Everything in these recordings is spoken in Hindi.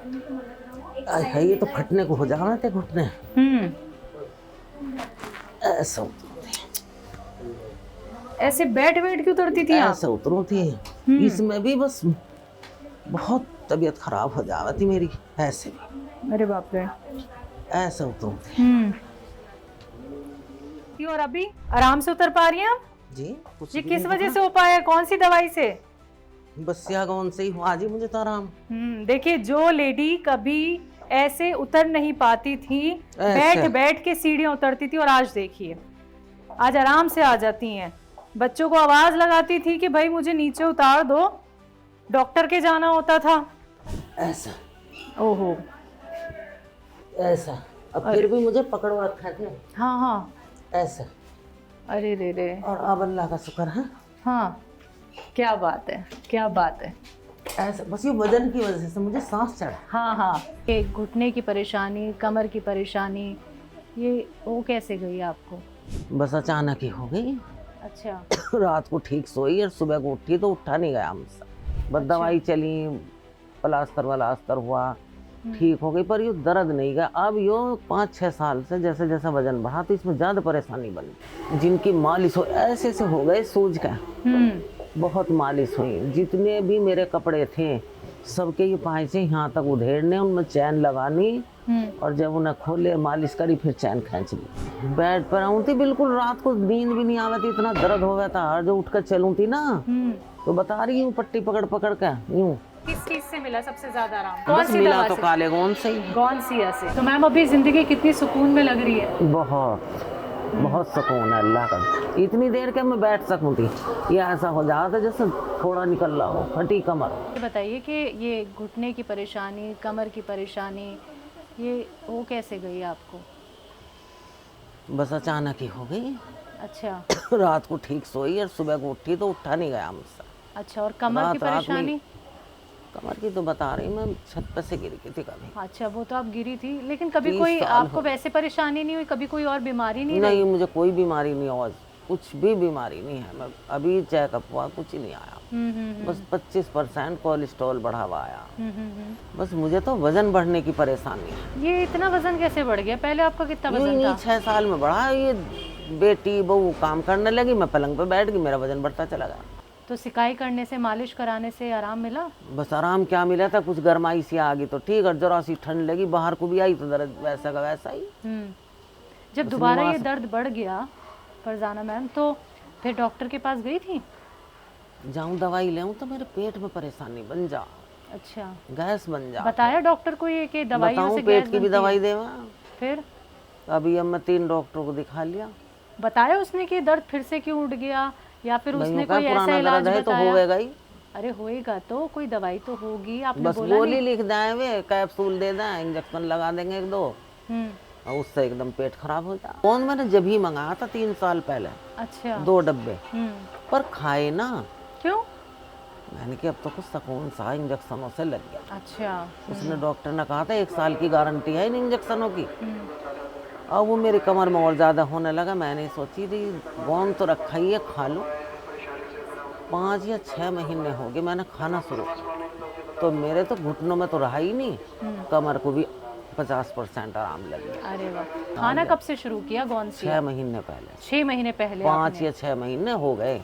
है ये तो फटने को हो जाना थे घुटने। ऐसा ऐसे बैठ बैठ क्यों उतरती थी आप? ऐसा उतरू थी। इसमें भी बस बहुत तबीयत खराब हो जाती थी मेरी। ऐसे भी अरे बाप रे। ऐसा उतरू थी। और अभी आराम से उतर पा रही हैं आप? जी कुछ ये भी किस नहीं वजह हुआ। से हो पाया? कौन सी दवाई से? बस यागोन से ही हुआ जी मुझे तो आराम। देखिए, जो लेडी कभी ऐसे उतर नहीं पाती थी, बैठ बैठ के सीढ़ियां उतरती थी, और आज देखिए, आज आराम से आ जाती हैं। बच्चों को आवाज लगाती थी कि भाई मुझे नीचे उतार दो, डॉक्टर के जाना होता था। ऐसा ओहो, ऐसा अब फिर भी मुझे पकड़ रखा थे। हाँ हाँ, ऐसा। अरे रे रे। और अब अल्लाह का शुक्र है। हाँ, क्या बात है, क्या बात है। ऐसा बस ये वजन की वजह से मुझे सांस चढ़ा। हाँ हाँ, ये घुटने की परेशानी, कमर की परेशानी, ये वो कैसे गई आपको? बस अचानक ही हो गई। अच्छा। रात को ठीक सोई और सुबह को उठी तो उठा नहीं गया मुझसे। बस दवाई चली, प्लास्टर वलास्टर हुआ, ठीक हो गई, पर ये दर्द नहीं गया। अब यो 5-6 साल से जैसे जैसा वजन बढ़ा तो इसमें ज़्यादा परेशानी बनी। जिनकी मालिश हो ऐसे ऐसे हो गए सूज का। बहुत मालिश हुई। जितने भी मेरे कपड़े थे सबके ये पाँचे यहाँ तक उधेड़ने, उनमें चैन लगानी, और जब उन्हें खोले मालिश करी फिर चैन खींच ली। बेड पर आऊँ थी, बिल्कुल रात को नींद भी नहीं आ रही थी, इतना दर्द हो गया था। और जो उठकर चलूँ थी ना तो बता रही हूँ पट्टी पकड़ पकड़ के यूँ। किस चीज से मिला सबसे ज्यादा आराम? कौन बस सी मिला दवा तो से? काले गोंद से ही। गौनसिया से। तो मैम अभी जिंदगी कितनी सुकून में लग रही है? बहुत बहुत सुकून है अल्लाह का। इतनी देर के मैं बैठ सकूँ थी, ये ऐसा हो जाता जैसे थोड़ा निकल रहा हो, फटी कमर। ये बताइए कि ये घुटने की परेशानी, कमर की परेशानी, ये वो कैसे गई आपको? बस अचानक ही हो गई। अच्छा। रात को ठीक सोई और सुबह को उठी तो उठा नहीं गया मुझसे। अच्छा, और कमर की परेशानी? कमर की तो बता रही, मैं छत पे से गिर गई थी कभी। अच्छा, वो तो आप गिरी थी, लेकिन कभी 30 कोई साल आपको हो। वैसे परेशानी नहीं हुई? कभी कोई और बीमारी नहीं नहीं, रही? मुझे कोई बीमारी नहीं हुआ, कुछ भी बीमारी नहीं है। मैं अभी चेकअप हुआ, कुछ ही नहीं आया। बस 25% कोलेस्ट्रॉल बढ़ा हुआ आया। बस मुझे तो वजन बढ़ने की परेशानी है। ये इतना वजन कैसे बढ़ गया? पहले आपका कितना वजन था? 6 साल में बढ़ा। ये बेटी बहू काम करने लगी, मैं पलंग पे बैठ गई, मेरा वजन बढ़ता चला गया। तो सिकाई करने से, मालिश कराने से आराम मिला? बस आराम क्या मिला था, कुछ गर्माई सी आ गई तो ठीक, और जरा सी ठंड लगी, बाहर को भी आई तो दर्द वैसा का वैसा ही। जब दोबारा ये दर्द बढ़ गया फरजाना मैम, तो फिर डॉक्टर के पास गई थी? जाऊं दवाई ले तो मेरे पेट में परेशानी बन जा। अच्छा, गैस बन जा। बताया डॉक्टर को ये कि दवाइयों से पेट गैस की भी बनती है? दवाई देवा। फिर अभी अब मैं 3 डॉक्टरों को दिखा लिया। बताया उसने कि दर्द फिर से क्यों उठ गया, या फिर उसने कोई ऐसा पुराना इलाज दर्द है तो बताया? होएगा ही। अरे होएगा तो कोई दवाई तो होगी, आपने बस बोला गोली नहीं? लिख दें, वे कैप्सूल दे दें, इंजेक्शन लगा देंगे 1-2, और उससे एकदम पेट खराब हो जाए। कौन मैंने जब ही मंगाया था 3 साल पहले। अच्छा। 2 डब्बे, पर खाए ना। क्यों? मैंने कि अब तो कुछ सुकून सा इंजेक्शनों से लग गया। अच्छा। उसने डॉक्टर ने कहा था 1 साल की गारंटी है इन इंजेक्शनों की। और वो मेरी कमर में और ज़्यादा होने लगा। मैंने सोची थी गोंद तो रखा ही है, खा लो। 5 या 6 महीने हो गए मैंने खाना शुरू, तो मेरे तो घुटनों में तो रहा ही नहीं, कमर को भी 50% आराम लग गया। अरे वाह। खाना कब से शुरू किया गौनसिया? 6 महीने पहले। 6 महीने पहले? 5 या 6 महीने हो गए।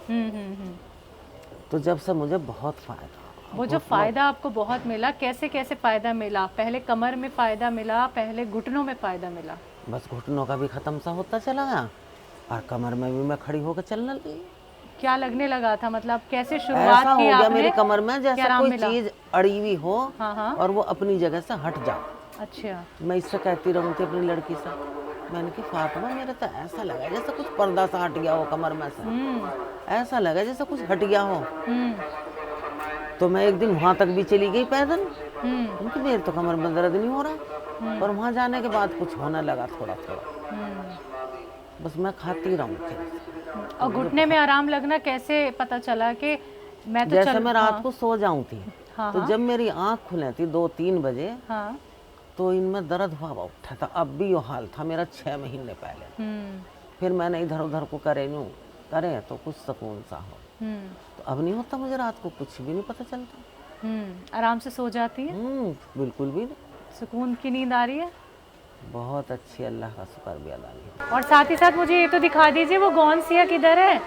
तो जब से मुझे बहुत फायदा। वो जो फायदा आपको बहुत मिला, कैसे कैसे फायदा मिला? पहले कमर में फायदा मिला, पहले घुटनों में फायदा मिला? बस घुटनों का भी खत्म सा होता चला गया, और कमर में भी मैं खड़ी होकर चलने लगी। क्या लगने लगा था, मतलब कैसे शुरुआत ऐसा की हो गया आपने? मेरी कमर में जैसे कोई चीज अड़ी हुई हो, और वो अपनी जगह से हट जाए। अच्छा। मैं इससे कहती रहूं थी अपनी लड़की से, मैंने कि फातिमा मेरा तो ऐसा लगा जैसे कुछ पर्दा सा हट गया हो कमर में से, ऐसा लगा जैसे कुछ हट गया हो। तो मैं एक दिन वहां तक भी चली गई पैदल, क्योंकि मेरे तो कमर में दर्द नहीं हो रहा, पर वहां जाने के बाद कुछ होने लगा थोड़ा थोड़ा। बस मैं खाती रहूं फिर। और घुटने में आराम लगना कैसे पता चला? कि मैं तो जैसे मैं रात को सो जाऊं थी, तो जब मेरी आंख खुले थी 2-3 बजे, तो इनमें दर्द हुआ उठा था। अब भी यो हाल था मेरा 6 महीने पहले। फिर मैंने इधर उधर को करे तो कुछ सुकून सा हो। तो अब नहीं होता मुझे, रात को कुछ भी नहीं पता चलता। आराम से सो जाती हैं? बिल्कुल भी नहीं। सुकून की नींद आ रही है? बहुत अच्छी, अल्लाह का शुक्र भी अदा नहीं। और साथ ही साथ मुझे ये तो दिखा दीजिए वो गौनसिया किधर है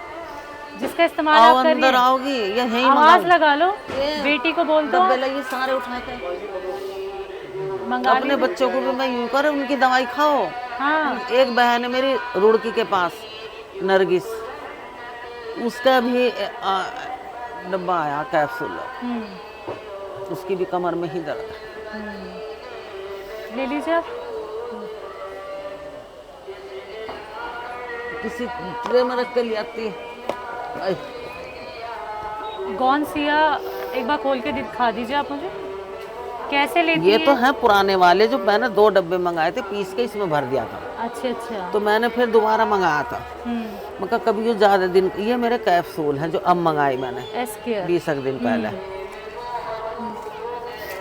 जिसका इस्तेमाल आओ आप कर रही अंदर हैं? आओगी, यही आवाज लगा लो, ये बेटी को बोल दो डब्बे लगे सारे उठा के। मंगा अपने बच्चों को भी मैं यूं कर, उनकी दवाई खाओ। हाँ एक बहन है मेरी रुड़की के पास, नरगिस, उसका भी डब्बा आया कैप्सूल, उसकी भी कमर में ही दर्द है। ले लीजिए आप। किसी ट्रे में रख के ले आती है। गौनसिया एक बार खोल के दिखा दीजिए आप मुझे, कैसे लेती ये हैं? तो है पुराने वाले, जो मैंने 2 डब्बे मंगाए थे, पीस के इसमें भर दिया था। अच्छा अच्छा। तो मैंने फिर दोबारा मंगाया था। मैं कहा कभी जो ज्यादा दिन, ये मेरे कैप्सूल हैं जो अब मंगाए मैंने एस-केयर 20 दिन पहले।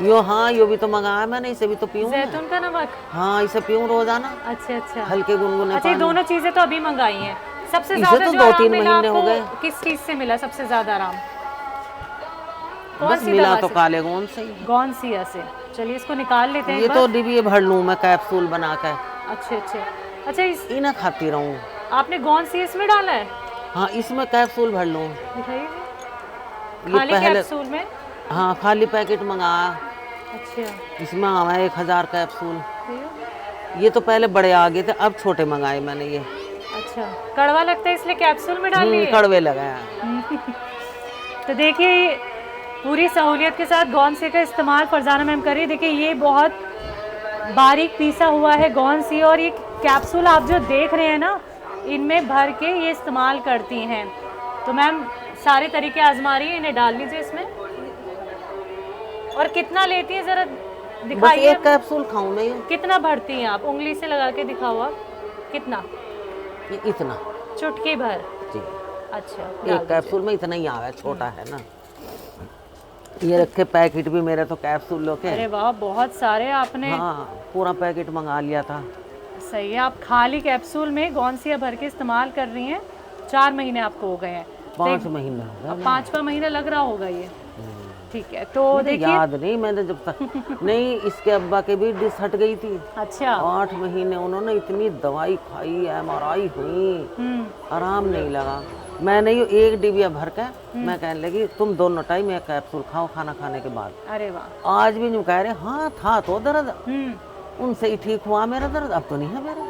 यो हाँ, यो भी तो मंगाया मैंने, इसे भी तो पीऊँ मैं। जैतून का नमक। हाँ, इसे पीऊँ रोजाना, अच्छा अच्छा। हल्के गुनगुने अच्छा, ये पानी। दोनों चीजें तो अभी मंगाई हैं। सबसे इसे ज्यादा तो जो 2-3 आराम मिला महीने हो आपको, गए। किस चीज से मिला सबसे ज्यादा आराम? कौन बस सी मिला दवा तो से? काले गोंद से ही। गौनसिया से। चलिए इसको निकाल लेते हैं ये एक तो बार। डिब्बे भर लूँ मैं कैप्सूल बना के, अच्छे अच्छे। अच्छा, इन्हें खाती रहूँ। आपने गौनसिया इसमें डाला है? हाँ, इसमें कैप्सूल भर लूँ। दिखाइए ये खाली पहले, कैप्सूल में। हाँ खाली पैकेट मंगाया, अच्छा इसमें आवा 1000 कैप्सूल। ये- ये तो पहले बड़े आ गए थे, अब छोटे मंगाए मैंने ये। अच्छा, कड़वा लगता है इसलिए कैप्सूल में डाल लिए। कड़वे लगे हैं। तो देखिए पूरी सहूलियत के साथ गौनसिया का इस्तेमाल फरजाना मैम करिए। देखिए ये बहुत बारीक पीसा हुआ है गौनसिया, और ये कैप्सूल आप जो देख रहे हैं ना, इनमें भर के ये इस्तेमाल करती हैं। तो मैम सारे तरीके आजमा रही है, इन्हें डाल लीजिए इसमें। और कितना लेती हैं जरा बस दिखाइए। एक कैप्सूल खाऊं मैं ये। कितना भरती हैं आप? उंगली से लगा के दिखाओ आप, कितना? ये इतना चुटकी भर। जी, अच्छा, डाल एक दीजिए। कैप्सूल में इतना ही आवा है, छोटा है ना। ये रखे पैकेट भी मेरे तो कैप्सूलों के। अरे वाह, बहुत सारे आपने। हाँ, पूरा पैकेट मंगा लिया था। सही है, आप खाली कैप्सूल में गौनसिया भर के इस्तेमाल कर रही हैं। 4 महीने आपको हो गए हैं। 5 महीने हो गए। अब 5वां महीना लग रहा होगा ये। ठीक है, तो मुझे देखिए। याद नहीं मैंने जब तक नहीं, इसके अब्बा के भी डिस हट गई थी। अच्छा। 8 महीने उन्होंने इतनी दवाई खाई, MRI हुई, आराम नहीं लगा। मैंने ये एक डिबिया भर के मैं कहने लगी तुम दोनों टाइम एक कैप्सूल खाओ खाना खाने के बाद। अरे वाह। आज भी जो कह रहे हाँ था तो दर्द, उनसे ही ठीक हुआ मेरा दर्द, अब तो नहीं है मेरा।